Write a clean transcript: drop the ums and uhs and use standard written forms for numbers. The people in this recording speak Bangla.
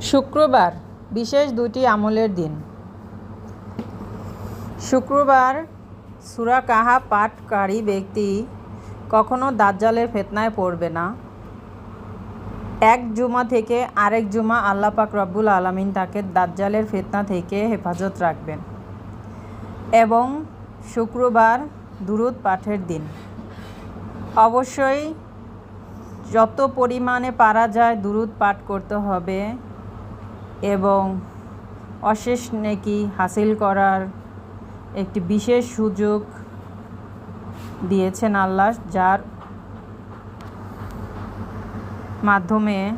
শুক্রবার বিশেষ দুটি আমলের দিন। শুক্রবার সূরা কাহাফ পাঠকারী ব্যক্তি কখনো দাজ্জালের ফিতনায় পড়বে না। এক জুমা থেকে আরেক জুমা আল্লাহ পাক রব্বুল আলামিন তাকে দাজ্জালের ফিতনা থেকে হেফাজত রাখবেন। এবং শুক্রবার দুরূদ পাঠের দিন। অবশ্যই যত পরিমাণে পারা যায় দুরূদ পাঠ করতে হবে এবং অশেষ নেকি হাসিল করার একটি বিশেষ সুযোগ দিয়েছেন আল্লাহ, যার মাধ্যমে